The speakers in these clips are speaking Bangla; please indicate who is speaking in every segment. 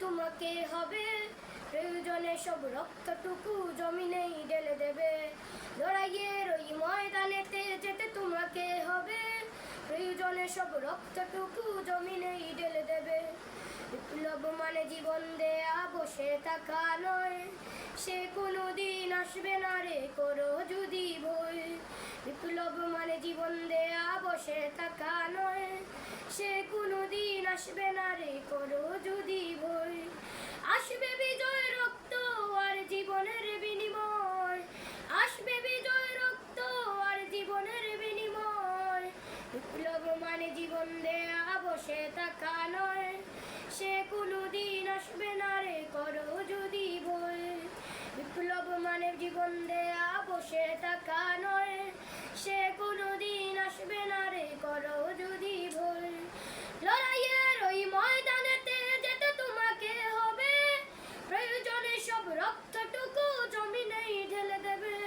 Speaker 1: তোমাকে হবে, প্রয়োজনে সব রক্তটুকু জমিনেই ঢেলে দেবে। লড়াইয়ের ওই ময়দানেতে যেতে তোমাকে হবে, প্রয়োজনে সব রক্তটুকু জমিনেই ঢেলে দেবে। বিপ্লব মানে জীবন দেয়া বসে থাকা নয়, সে কোনো দিন আসবে না রে করো যদি ভয়। বিপ্লব মানে জীবন দেয়া বসে থাকা নয়, সে কোনো দিন আসবে না রে করো যদি ভয়। আসবে বিজয় রক্ত আর জীবনের বিনিময়, আসবে বিজয় রক্ত আর জীবনের বিনিময়। বিপ্লব মানে জীবন দেয়া বসে থাকা নয়, সে কোনো দিন আসবে না রে করো যদি ভয়। বিপ্লব মানে জীবন দেয়া বসে থাকা নয়, সে কোনো দিন আসবে না রে করো যদি ভয়। লড়াইয়ের ওই ময়দানেতে যেতে তোমাকে হবে, প্রয়োজনে সব রক্তটুকু জমিনেই ঢেলে দেবে।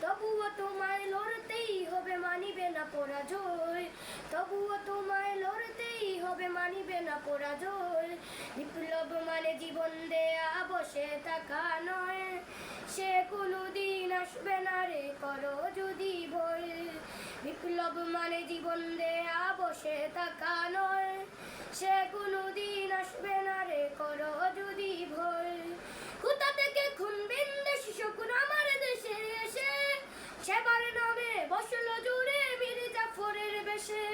Speaker 1: তবুও তোমায় লড়তেই হবে, মানিবে না পরাজয়। তবুও তোমায় লড়তেই হবে, মানিবে না পরাজয়। বিপ্লব মানে জীবন দেয়া বসে থাকা নয়, সে কোনো দিন আসবে না রে করো যদি ভয়। বিপ্লব মানে জীবন দেয়া বসে থাকা নয়, সে কোনো দিন আসবে না রে করো যদি ভয়। কোথা থেকে খুন বিন্দেশি শকুন আমার দেশে এসে, সেবার নামে বসলো জুড়ে মীর জাফরের বেশে।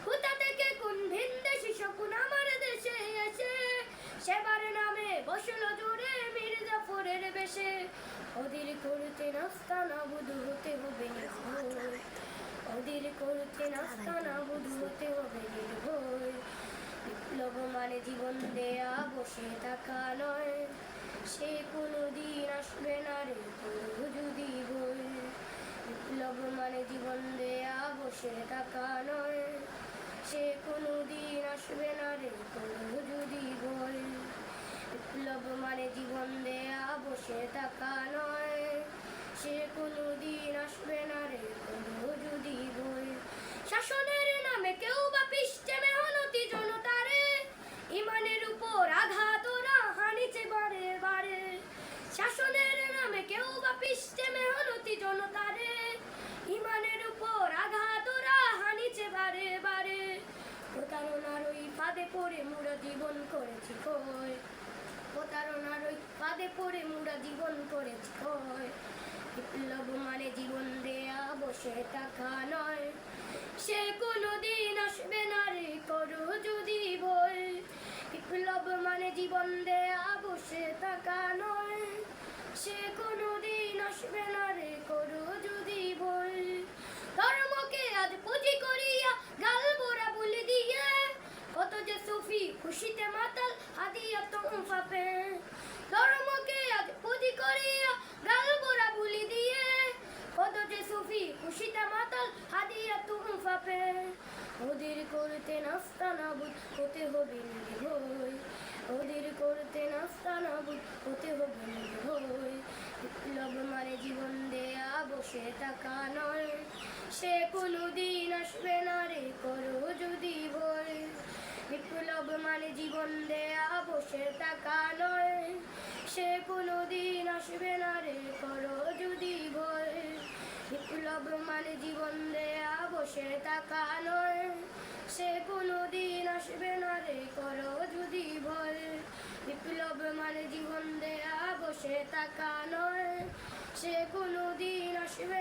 Speaker 1: কোথা থেকে কোন ভিনদেশি শকুন আমার দেশে এসে, সেবার নামে বসলো জুড়ে মীর জাফরের বেশে। ওদের করতে নাস্তানা বুধু হতে হবে নির্ভয়, ওদের করতে নাস্তানা বুধু হতে হবে নির্ভয়। বিপ্লব মানে জীবন দেয়া বসে থাকা নয়, সে কোনো দিন আসবে না রে করো যদি ভয়। বিপ্লব মানে জীবন দেয়া বসে থাকা নয়, সে কোনো দিন আসবে না রে করো যদি ভয়। বিপ্লব মানে জীবন দেয়া বসে থাকা নয়, সে কোনো দিন আসবে না রে করো যদি ভয়। শাসনের নামে কেউ বা পিষ্টে মেহনতি জনতারে, ইমানের উপর আঘাত ওরা হানিছে বারে বারে। শাসনের নামে কেউ বা পিষ্টে মেহনতি জনতারে, ইমানের উপর আঘাত ওরা হানিছে বারে বারে। প্রতারণার ওই ফাঁদে পড়ে মোরা জীবন করেছি ক্ষয়, প্রতারণার ওই ফাঁদে পড়ে মোরা জীবন করেছি ক্ষয়। বিপ্লব মানে জীবন দেয়া বসে থাকা নয়, সে কোনো দিন আসবে না রে করো যদি ভয়। বিপ্লব মানে জীবন দেয়া বসে থাকা নয়, সে কোনো দিন আসবে না রে করো যদি ভয়। ধর্মকে আজ পুঁজি করিয়া গাল বোরা বলে দিয়ে, কত যে সুফি খুশিতে মাতাল হাদিয়া তোহফা পে। ধর্মকে আজ পুঁজি করিয়া গাল বোরা বলে দিয়ে, কত যে সুফি খুশিতে মাতাল হাদিয়া তোহফা পে। ওদের করতে নাস্তানা বুধ হতে হবে নির্ভয়, ওদের করতে নাস্তানা বুধ হতে হবে নির্ভয়। বিপ্লব মানে জীবন দেয়া বসে থাকা নয়, সে কোনো দিন আসবে না রে করো যদি ভয়। বিপ্লব মানে জীবন দেয়া বসে থাকা নয়, সে কোনো দিন আসবে না রে করো যদি ভয়। বিপ্লব মানে জীবন দেয়া বসে থাকা নয়, সে কোনো দিন আসবে না রে করো যদি ভয়। বিপ্লব মানে জীবন দেয়া বসে থাকা নয়, সে কোনো দিন আসবে